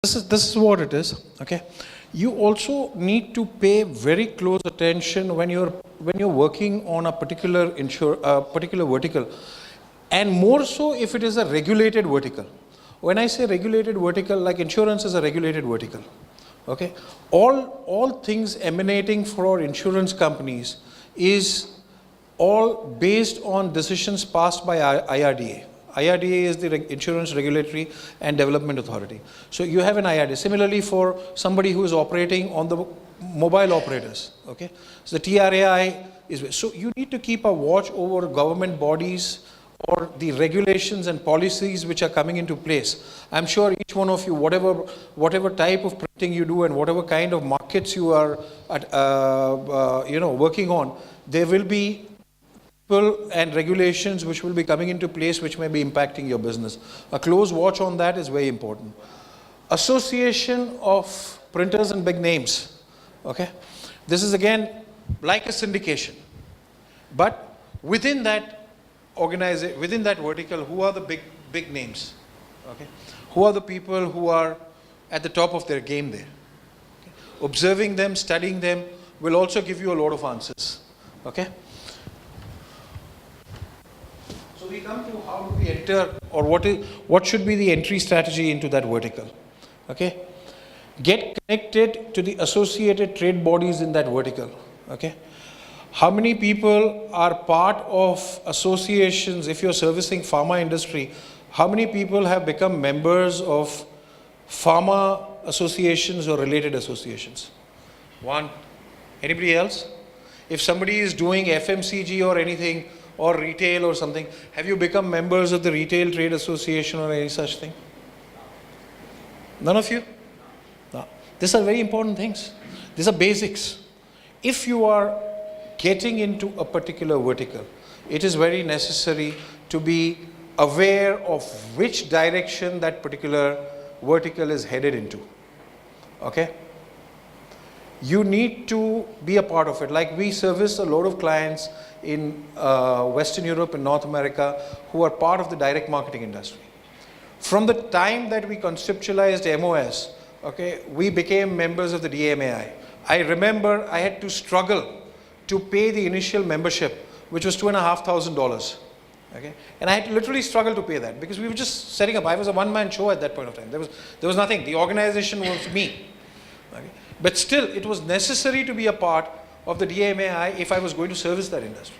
This is what it is. Okay, you also need to pay very close attention when you're working on a particular vertical, and more so if it is a regulated vertical. When I say regulated vertical, like insurance is a regulated vertical. Okay, all things emanating for insurance companies is all based on decisions passed by IRDA. IRDA is the Insurance Regulatory and Development Authority. So you have an IRDA. Similarly, for somebody who is operating on the mobile operators, okay? So the TRAI is, so you need to keep a watch over government bodies or the regulations and policies which are coming into place. I'm sure each one of you, whatever type of printing you do and whatever kind of markets you are working on, there will be and regulations which will be coming into place which may be impacting your business. A close watch on that is very important. Association of printers and big names. Okay, this is again like a syndication, but within that within that vertical, who are the big names? Okay, who are the people who are at the top of their game there? Okay. Observing them, studying them will also give you a lot of answers. Okay. We come to how do we enter, or what should be the entry strategy into that vertical. Okay, get connected to the associated trade bodies in that vertical. Okay, how many people are part of associations? If you're servicing pharma industry, how many people have become members of pharma associations or related associations? One. Anybody else? If somebody is doing FMCG or anything, or retail or something, have you become members of the Retail Trade Association or any such thing? None of you? No. These are very important things. These are basics. If you are getting into a particular vertical, it is very necessary to be aware of which direction that particular vertical is headed into. Okay? You need to be a part of it. Like we service a lot of clients in Western Europe and North America who are part of the direct marketing industry. From the time that we conceptualized MOS, okay, we became members of the DMAI. I remember I had to struggle to pay the initial membership, which was $2,500. Okay, and I had to literally struggle to pay that because we were just setting up. I was a one-man show at that point of time. There was nothing. The organization was me. Okay. But still, it was necessary to be a part of the DMAI if I was going to service that industry.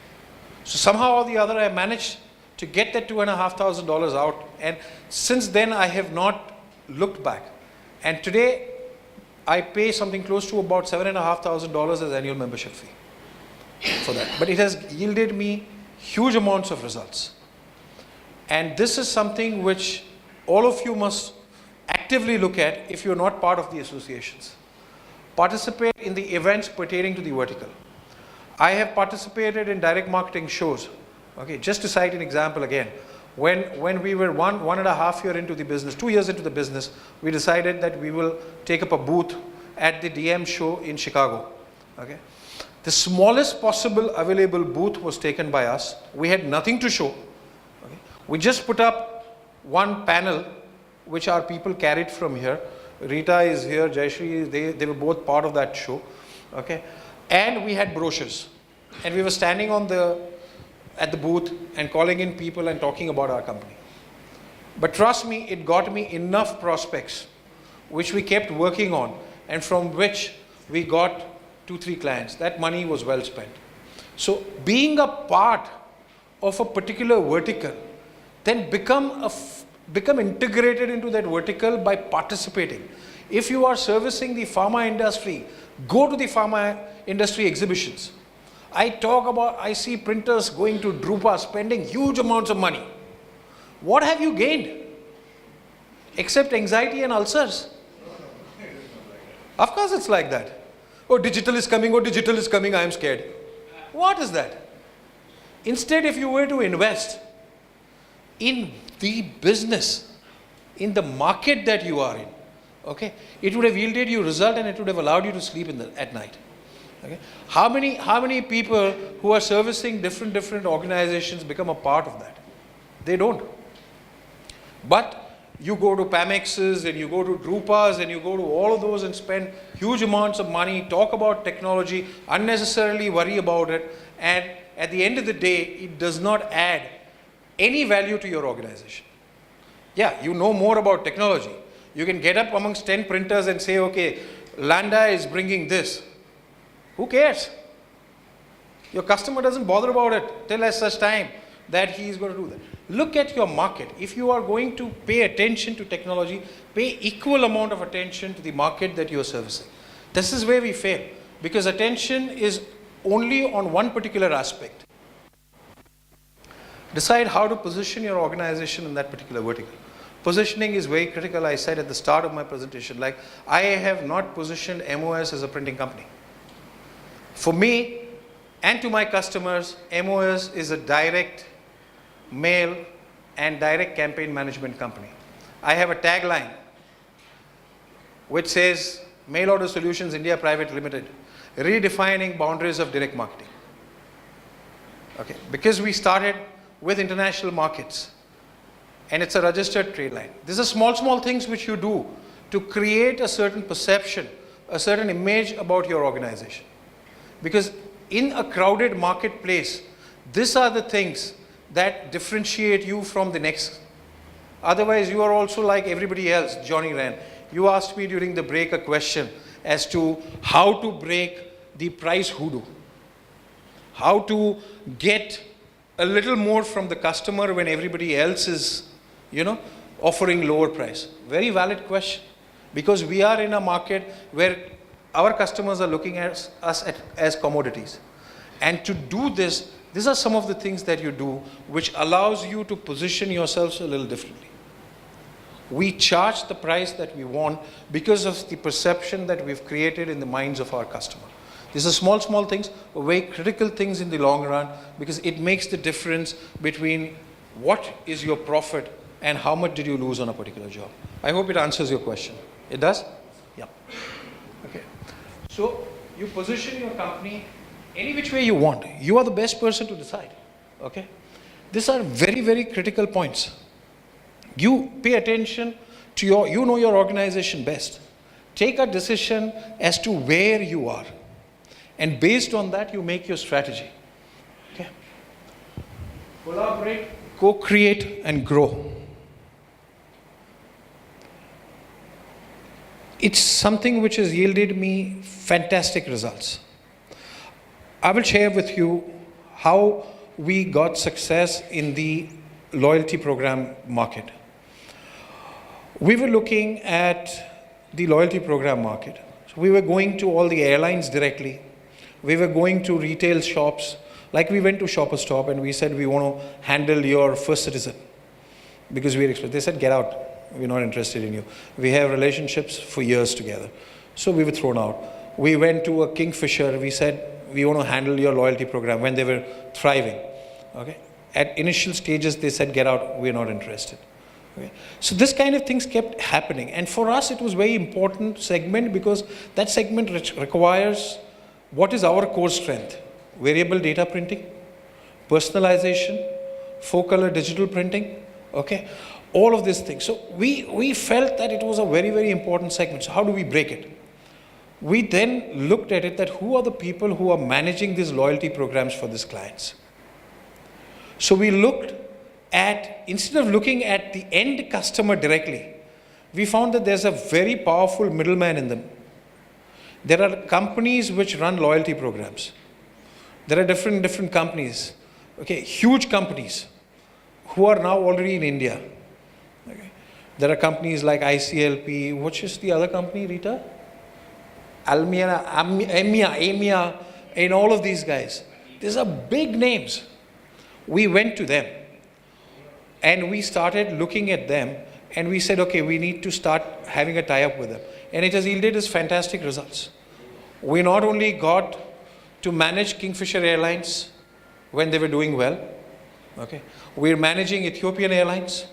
So somehow or the other, I managed to get that $2,500 out. And since then, I have not looked back. And today, I pay something close to about $7,500 as annual membership fee for that. But it has yielded me huge amounts of results. And this is something which all of you must actively look at if you're not part of the associations. Participate in the events pertaining to the vertical. I have participated in direct marketing shows. Okay, just to cite an example again, when we were one and a half year into the business, 2 years into the business, we decided that we will take up a booth at the DM show in Chicago. Okay, the smallest possible available booth was taken by us. We had nothing to show. Okay, we just put up one panel, which our people carried from here. Rita is here, Jayashree, they were both part of that show. Okay, and we had brochures, and we were standing at the booth and calling in people and talking about our company. But trust me, it got me enough prospects, which we kept working on, and from which we got 2-3 clients. That money was well spent. So being a part of a particular vertical, then become integrated into that vertical by participating. If you are servicing the pharma industry, go to the pharma industry exhibitions. I see printers going to Drupa spending huge amounts of money. What have you gained? Except anxiety and ulcers. Of course it's like that. Oh, digital is coming, I am scared. What is that? Instead, if you were to invest in the business, in the market that you are in, okay, it would have yielded you result and it would have allowed you to sleep at night. Okay, how many people who are servicing different organizations become a part of that? They don't. But You go to Pamexes and you go to Drupas and you go to all of those and spend huge amounts of money, talk about technology, unnecessarily worry about it, and at the end of the day, it does not add any value to your organization. Yeah, you know more about technology. You can get up amongst 10 printers and say, okay, Landa is bringing this. Who cares? Your customer doesn't bother about it till at such time that he is going to do that. Look at your market. If you are going to pay attention to technology, pay equal amount of attention to the market that you are servicing. This is where we fail, because attention is only on one particular aspect. Decide how to position your organization in that particular vertical. Positioning is very critical. I said at the start of my presentation, like, I have not positioned MOS as a printing company. For me and to my customers, MOS is a direct mail and direct campaign management company. I have a tagline which says, Mail Order Solutions India Private Limited, redefining boundaries of direct marketing. Okay, because we started with international markets, and it's a registered trade line. These are small things which you do to create a certain perception, a certain image about your organization. Because in a crowded marketplace, these are the things that differentiate you from the next. Otherwise, you are also like everybody else, Johnny Ran. You asked me during the break a question as to how to break the price hoodoo. How to get a little more from the customer when everybody else is, offering lower price. Very valid question, because we are in a market where our customers are looking at us as commodities. And to do this, these are some of the things that you do which allows you to position yourselves a little differently. We charge the price that we want because of the perception that we've created in the minds of our customer. These are small things, but very critical things in the long run, because it makes the difference between what is your profit and how much did you lose on a particular job. I hope it answers your question. It does? Yeah. Okay. So you position your company any which way you want. You are the best person to decide. Okay. These are very critical points. You pay attention to you know your organization best. Take a decision as to where you are. And based on that, you make your strategy. Okay. Collaborate, co-create, and grow. It's something which has yielded me fantastic results. I will share with you how we got success in the loyalty program market. We were looking at the loyalty program market. So we were going to all the airlines directly. We were going to retail shops. Like we went to Shoppers Stop and we said, we want to handle your First Citizen. Because they said, get out. We're not interested in you. We have relationships for years together. So we were thrown out. We went to a Kingfisher. We said, we want to handle your loyalty program when they were thriving. Okay. At initial stages, they said, get out. We're not interested. Okay. So this kind of things kept happening. And for us, it was very important segment, because that segment requires what is our core strength. Variable data printing, personalization, full-color digital printing. Okay. All of these things. So we felt that it was a very important segment. So how do we break it? We then looked at it that who are the people who are managing these loyalty programs for these clients. So we looked at, instead of looking at the end customer directly, we found that there's a very powerful middleman in them. There are companies which run loyalty programs. There are different companies, okay, huge companies who are now already in India. Okay. There are companies like ICLP, which is the other company, Rita? EMEA, and all of these guys. These are big names. We went to them and we started looking at them and we said, okay, we need to start having a tie-up with them. And it has yielded us fantastic results. We not only got to manage Kingfisher Airlines when they were doing well. Okay. We're managing Ethiopian Airlines.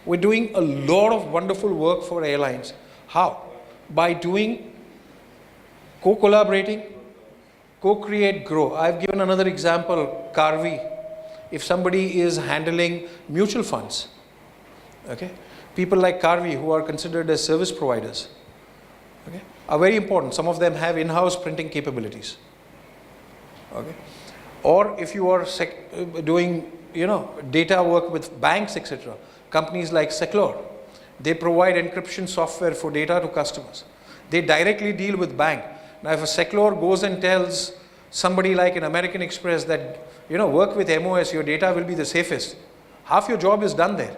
We're doing a lot of wonderful work for airlines. How? By doing co-collaborating, co-create, grow. I've given another example, Carvi. If somebody is handling mutual funds, okay, People like Carvey, who are considered as service providers, okay, are very important. Some of them have in-house printing capabilities. Okay. Or if you are doing, data work with banks, etc., companies like Seclor, they provide encryption software for data to customers. They directly deal with bank. Now, if a Seclor goes and tells somebody like an American Express that, work with MOS, your data will be the safest, half your job is done there.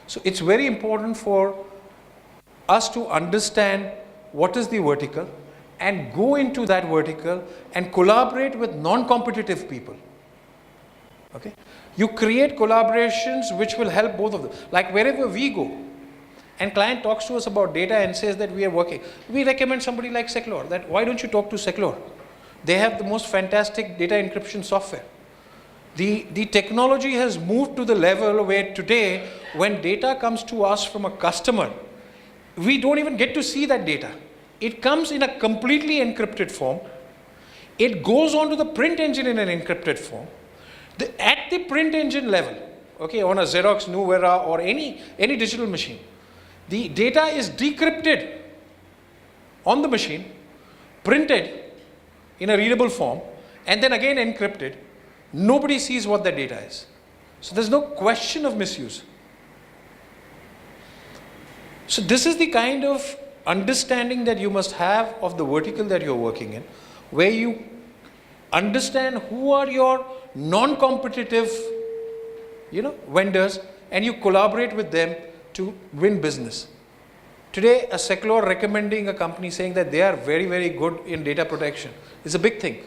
So it's very important for us to understand what is the vertical and go into that vertical and collaborate with non-competitive people. Okay? You create collaborations which will help both of them. Like wherever we go, and client talks to us about data and says that we are working, we recommend somebody like Seclor, that why don't you talk to Seclor? They have the most fantastic data encryption software. The technology has moved to the level where today, when data comes to us from a customer, we don't even get to see that data. It comes in a completely encrypted form. It goes onto the print engine in an encrypted form. At the print engine level, okay, on a Xerox, New Era, or any digital machine, the data is decrypted on the machine, printed in a readable form, and then again encrypted. Nobody sees what the data is. So there's no question of misuse. So this is the kind of understanding that you must have of the vertical that you're working in, where you understand who are your non-competitive, vendors, and you collaborate with them to win business. Today, a Seclor recommending a company saying that they are very, very good in data protection is a big thing.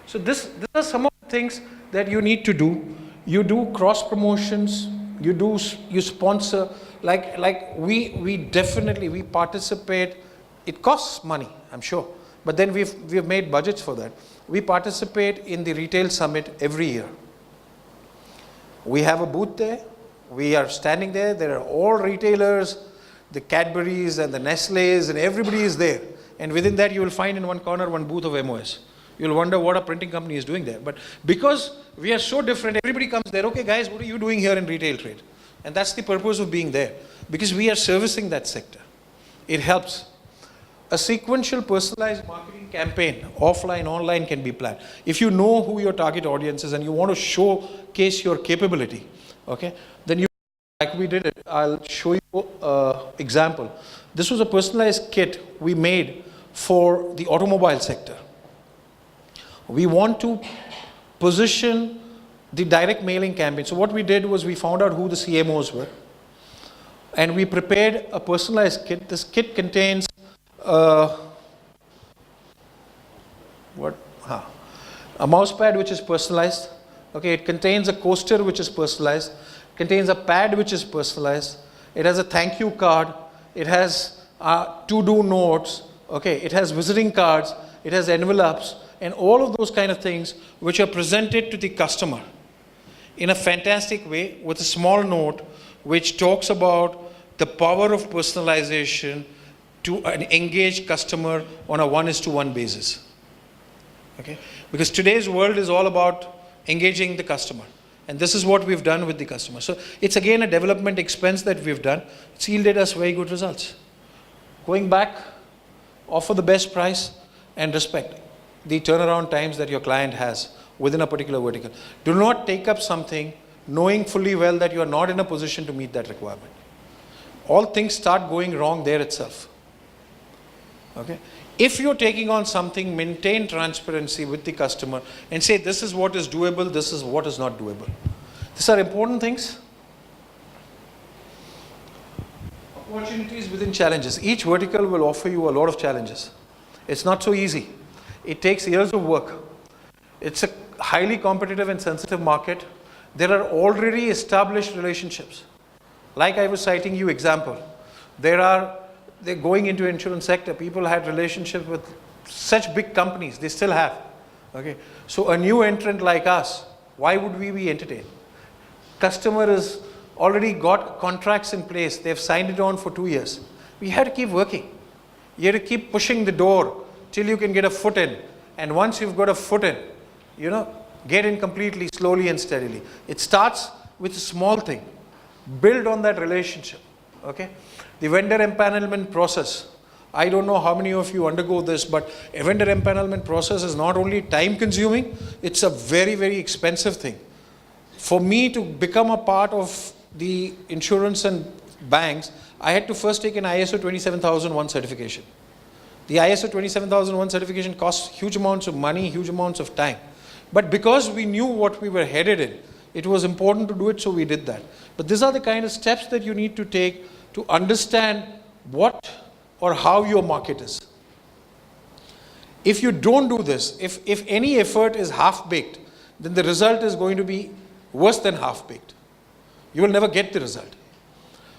So these are some of the things that you need to do. You do cross promotions. You sponsor. Like we definitely participate. It costs money, I'm sure, but then we've made budgets for that. We participate in the retail summit every year. We have a booth there. We are standing there. There are all retailers, the Cadburys and the Nestles, and everybody is there. And within that, you will find in one corner one booth of MOS. You'll wonder what a printing company is doing there. But because we are so different, everybody comes there. Okay, guys, what are you doing here in retail trade? And that's the purpose of being there, because we are servicing that sector. It helps. A sequential personalized marketing campaign, offline, online, can be planned. If you know who your target audience is and you want to showcase your capability, okay, then you, like we did it, I'll show you an example. This was a personalized kit we made for the automobile sector. We want to position the direct mailing campaign. So what we did was we found out who the CMOs were, and we prepared a personalized kit. This kit contains a mouse pad which is personalized. Okay, it contains a coaster which is personalized. Contains a pad which is personalized. It has a thank you card. It has to-do notes. Okay, it has visiting cards. It has envelopes, and all of those kind of things which are presented to the customer in a fantastic way with a small note which talks about the power of personalization to an engaged customer on a 1:1 basis. Okay? Because today's world is all about engaging the customer. And this is what we've done with the customer. So it's again a development expense that we've done. It's yielded us very good results. Going back, offer the best price and respect the turnaround times that your client has within a particular vertical. Do not take up something knowing fully well that you are not in a position to meet that requirement. All things start going wrong there itself. Okay? If you're taking on something, maintain transparency with the customer and say this is what is doable, this is what is not doable. These are important things. Opportunities within challenges. Each vertical will offer you a lot of challenges. It's not so easy. It takes years of work. It's a highly competitive and sensitive market. There are already established relationships. Like I was citing you example. They're going into insurance sector. People had relationships with such big companies. They still have. Okay. So a new entrant like us, why would we be entertained? Customer has already got contracts in place. They've signed it on for 2 years. We have to keep working. You have to keep pushing the door till you can get a foot in. And once you've got a foot in, get in completely, slowly and steadily. It starts with a small thing. Build on that relationship. Okay? The vendor empanelment process. I don't know how many of you undergo this, but a vendor empanelment process is not only time consuming, it's a very, very expensive thing. For me to become a part of the insurance and banks, I had to first take an ISO 27001 certification. The ISO 27001 certification costs huge amounts of money, huge amounts of time. But because we knew what we were headed in, it was important to do it, so we did that. But these are the kind of steps that you need to take to understand what or how your market is. If you don't do this, if any effort is half-baked, then the result is going to be worse than half-baked. You will never get the result.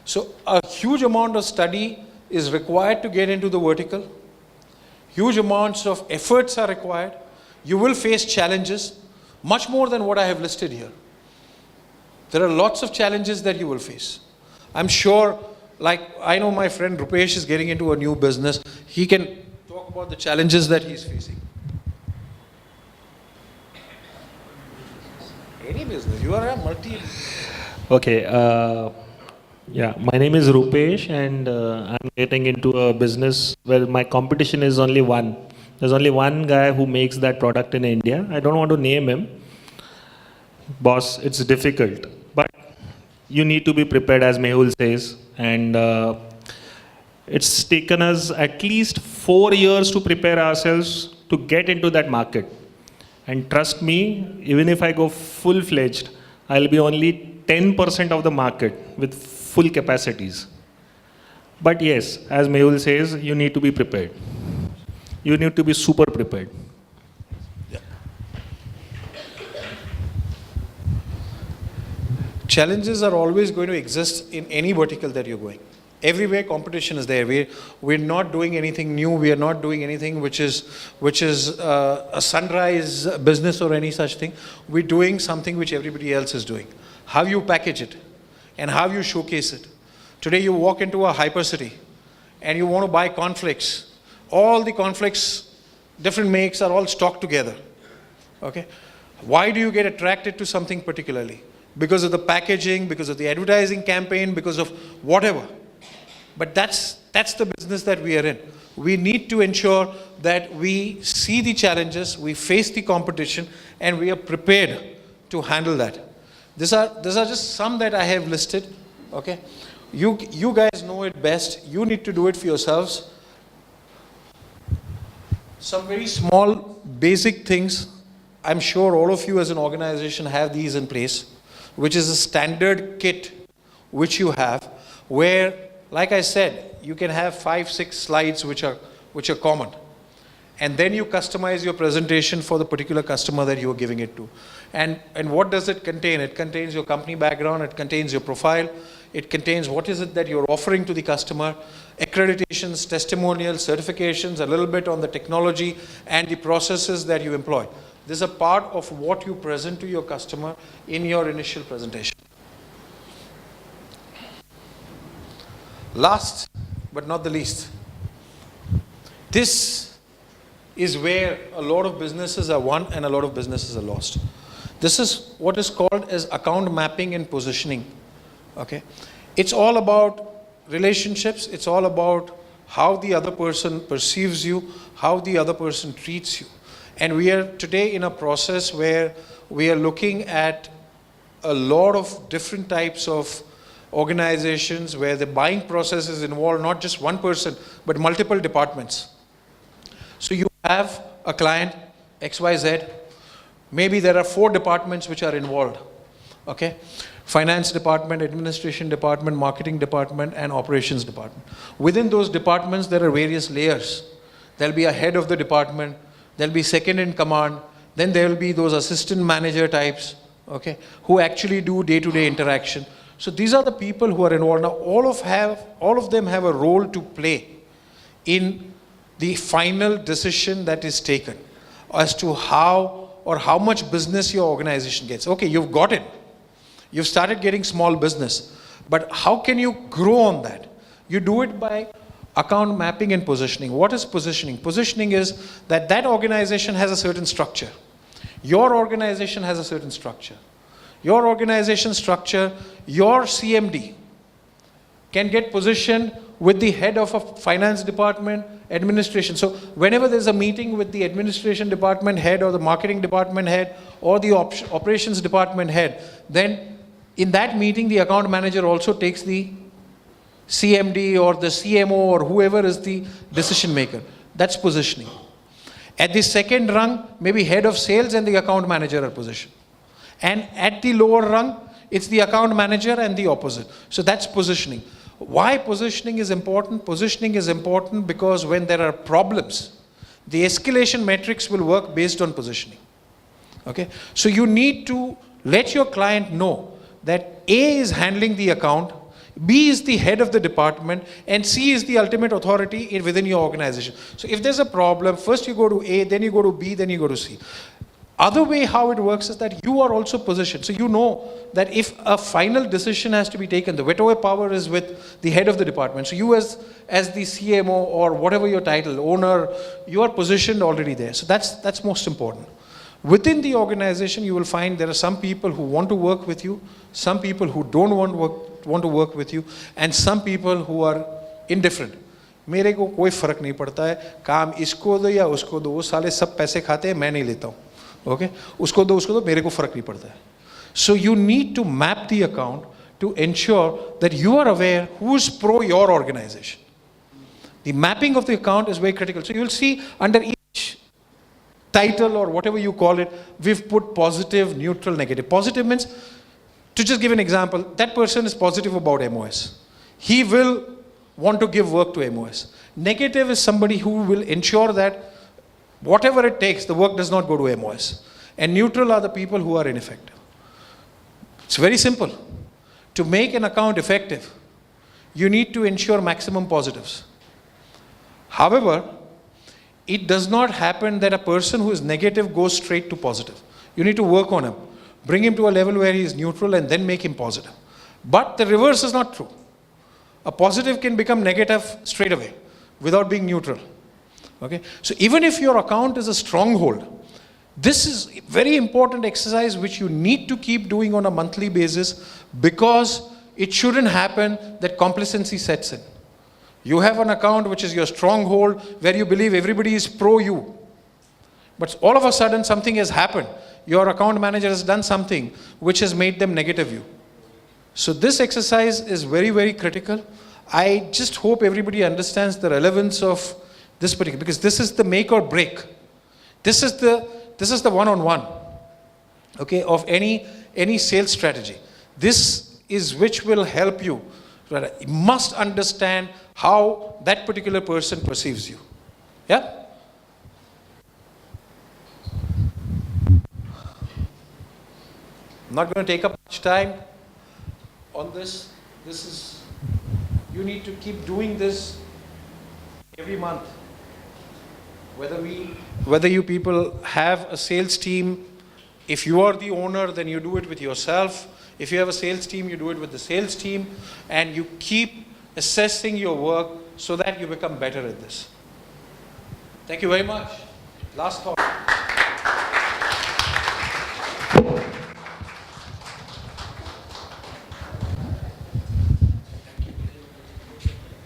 So a huge amount of study is required to get into the vertical. Huge amounts of efforts are required. You will face challenges, much more than what I have listed here. There are lots of challenges that you will face. I'm sure, like I know my friend Rupesh is getting into a new business. He can talk about the challenges that he's facing. Any business, you are a multi. Okay, yeah, my name is Rupesh, and I'm getting into a business where my competition is only one. There's only one guy who makes that product in India. I don't want to name him. Boss, it's difficult, but you need to be prepared, as Mehul says, and it's taken us at least 4 years to prepare ourselves to get into that market. And trust me, even if I go full-fledged, I'll be only 10% of the market with full capacities. But yes, as Mehul says, you need to be prepared. You need to be super prepared. Yeah. Challenges are always going to exist in any vertical that you're going. Everywhere competition is there. We're not doing anything new. We are not doing anything which is a sunrise business or any such thing. We're doing something which everybody else is doing. How you package it and how you showcase it. Today you walk into a hypercity and you want to buy cornflakes. All the cornflakes, different makes, are all stocked together. Okay? Why do you get attracted to something particularly? Because of the packaging, because of the advertising campaign, because of whatever. But that's the business that we are in. We need to ensure that we see the challenges, we face the competition, and we are prepared to handle that. These are just some that I have listed. Okay? You guys know it best. You need to do it for yourselves. Some very small, basic things. I'm sure all of you as an organization have these in place, which is a standard kit which you have, where, like I said, you can have 5-6 slides which are common. And then you customize your presentation for the particular customer that you are giving it to. And what does it contain? It contains your company background, it contains your profile, it contains what is it that you're offering to the customer, accreditations, testimonials, certifications, a little bit on the technology and the processes that you employ. This is a part of what you present to your customer in your initial presentation. Last but not the least, this is where a lot of businesses are won and a lot of businesses are lost. This is what is called as account mapping and positioning. Okay? It's all about relationships. It's all about how the other person perceives you, how the other person treats you. And we are today in a process where we are looking at a lot of different types of organizations where the buying process is involved not just one person, but multiple departments. So you have a client, XYZ. Maybe there are 4 departments which are involved. Okay? Finance department, administration department, marketing department, and operations department. Within those departments, there are various layers. There'll be a head of the department, there'll be second in command, then there will be those assistant manager types, okay, who actually do day-to-day interaction. So these are the people who are involved. Now, all of them have a role to play in the final decision that is taken as to how or how much business your organization gets. Okay, you've got it. You've started getting small business. But how can you grow on that? You do it by account mapping and positioning. What is positioning? Positioning is that organization has a certain structure. Your organization has a certain structure. Your organization structure, your CMD can get positioned with the head of a finance department, administration. So whenever there's a meeting with the administration department head or the marketing department head or the operations department head, then in that meeting the account manager also takes the CMD or the CMO or whoever is the decision maker. That's positioning. At the second rung, maybe head of sales and the account manager are positioned. And at the lower rung, it's the account manager and the opposite. So that's positioning. Why positioning is important? Positioning is important because when there are problems, the escalation metrics will work based on positioning. Okay? So you need to let your client know that A is handling the account, B is the head of the department, and C is the ultimate authority within your organization. So if there's a problem, first you go to A, then you go to B, then you go to C. Other way how it works is that you are also positioned. So you know that if a final decision has to be taken, the veto power is with the head of the department. So you as the CMO or whatever your title, owner, you are positioned already there. So that's most important. Within the organization, you will find there are some people who want to work with you, some people who don't want to work with you, and some people who are indifferent. मेरे को कोई फर्क नहीं पड़ता है, काम इसको दो या उसको दो, वो साले सब पैसे खाते हैं, मैं नहीं लेता हूँ. Okay? उसको दो, मेरे को फर्क नहीं पड़ता है. So you need to map the account to ensure that you are aware who's pro your organization. The mapping of the account is very critical. So you'll see under each title or whatever you call it, we've put positive, neutral, negative. Positive means, to just give an example, that person is positive about MOS. He will want to give work to MOS. Negative is somebody who will ensure that whatever it takes, the work does not go to MOS. And neutral are the people who are ineffective. It's very simple. To make an account effective, you need to ensure maximum positives. However, it does not happen that a person who is negative goes straight to positive. You need to work on him. Bring him to a level where he is neutral and then make him positive. But the reverse is not true. A positive can become negative straight away without being neutral. Okay? So even if your account is a stronghold, this is a very important exercise which you need to keep doing on a monthly basis, because it shouldn't happen that complacency sets in. You have an account which is your stronghold where you believe everybody is pro you. But all of a sudden something has happened. Your account manager has done something which has made them negative you. So this exercise is very, very critical. I just hope everybody understands the relevance of this particular, because this is the make or break. This is the one-on-one, okay, of any sales strategy. This is which will help you. Right? You must understand how that particular person perceives you. Yeah? I'm not going to take up much time on this. You need to keep doing this every month. Whether you people have a sales team, if you are the owner, then you do it with yourself. If you have a sales team, you do it with the sales team, and you keep assessing your work so that you become better at this. Thank you very much. Last call.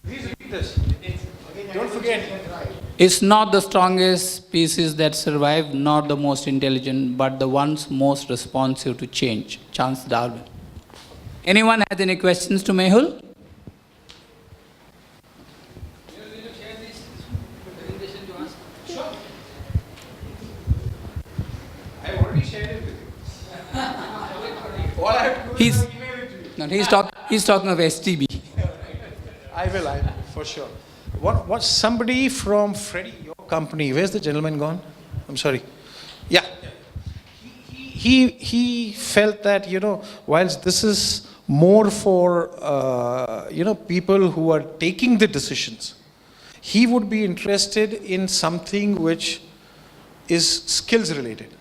Please repeat this. Don't forget. It's not the strongest species that survive, not the most intelligent, but the ones most responsive to change. Charles Darwin. Anyone has any questions to Mehul? I've already shared it with you. All I have to do is email it to you. No, he's talking of STB. I will, for sure. What somebody from Freddie, your company, where's the gentleman gone? I'm sorry. Yeah. He felt that, whilst this is more for, people who are taking the decisions, he would be interested in something which is skills related,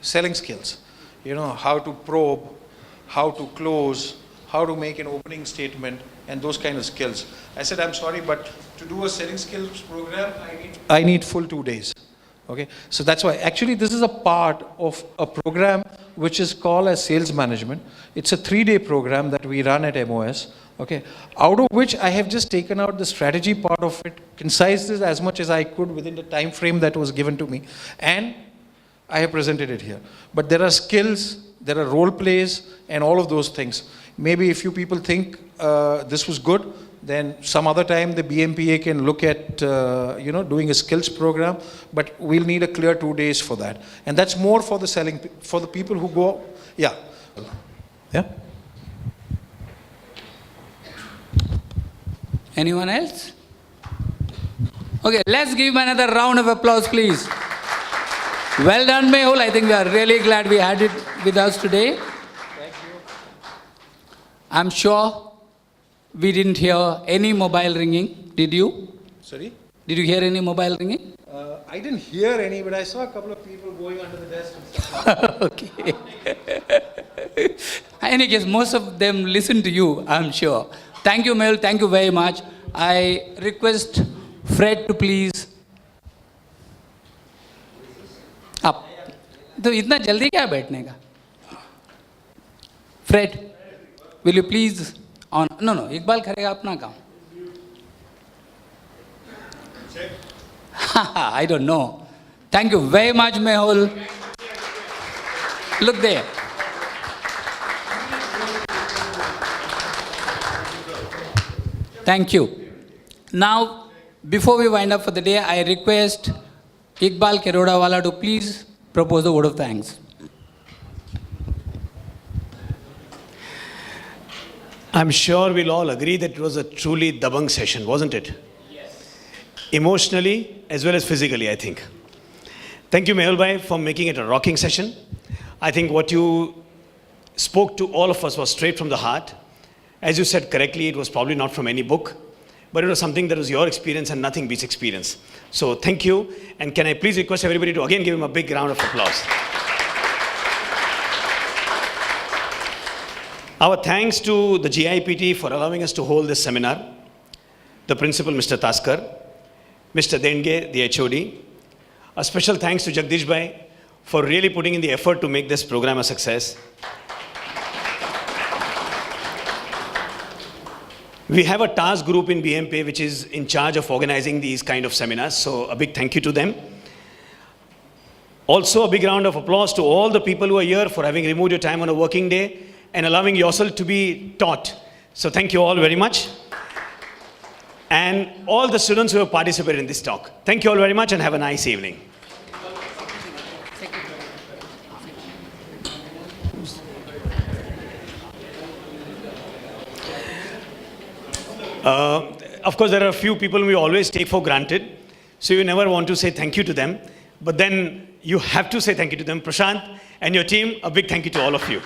selling skills. How to probe, how to close, how to make an opening statement, and those kind of skills. I said, I'm sorry, but to do a selling skills program, I need full 2 days. Okay, so that's why. Actually, this is a part of a program which is called as sales management. It's a 3-day program that we run at MOS. Okay, out of which I have just taken out the strategy part of it, concised it as much as I could within the time frame that was given to me, and I have presented it here. But there are skills, there are role plays, and all of those things. Maybe if you people think this was good, then some other time the BMPA can look at doing a skills program, but we'll need a clear 2 days for that. And that's more for the selling, for the people who go, yeah. Yeah? Anyone else? Okay, let's give him another round of applause, please. Well done, Mehul. I think we are really glad we had it with us today. Thank you. I'm sure we didn't hear any mobile ringing. Did you? Sorry? Did you hear any mobile ringing? I didn't hear any, but I saw a couple of people going under the desk and stuff. Okay. In any case, most of them listen to you, I'm sure. Thank you, Mehul. Thank you very much. I request Fred to please up. तो इतना जल्दी क्या बैठने का? Fred, will you please on? No, Iqbal करेगा अपना काम. I don't know. Thank you very much, Mehul. Look there. Thank you. Now, before we wind up for the day, I request Iqbal Kerodawala to please propose the vote of thanks. I'm sure we'll all agree that it was a truly dabang session, wasn't it? Yes. Emotionally as well as physically, I think. Thank you, Mehul bhai, for making it a rocking session. I think what you spoke to all of us was straight from the heart. As you said correctly, it was probably not from any book, but it was something that was your experience and nothing beats experience. So thank you. And can I please request everybody to again give him a big round of applause. Our thanks to the GIPT for allowing us to hold this seminar, the principal, Mr. Taskar, Mr. Denge, the HOD. A special thanks to Jagdish bhai for really putting in the effort to make this program a success. We have a task group in BMPA which is in charge of organizing these kind of seminars, so a big thank you to them. Also a big round of applause to all the people who are here for having removed your time on a working day and allowing yourself to be taught. So thank you all very much. And all the students who have participated in this talk. Thank you all very much and have a nice evening. Of course, there are a few people we always take for granted, so you never want to say thank you to them, but then you have to say thank you to them. Prashant and your team, a big thank you to all of you.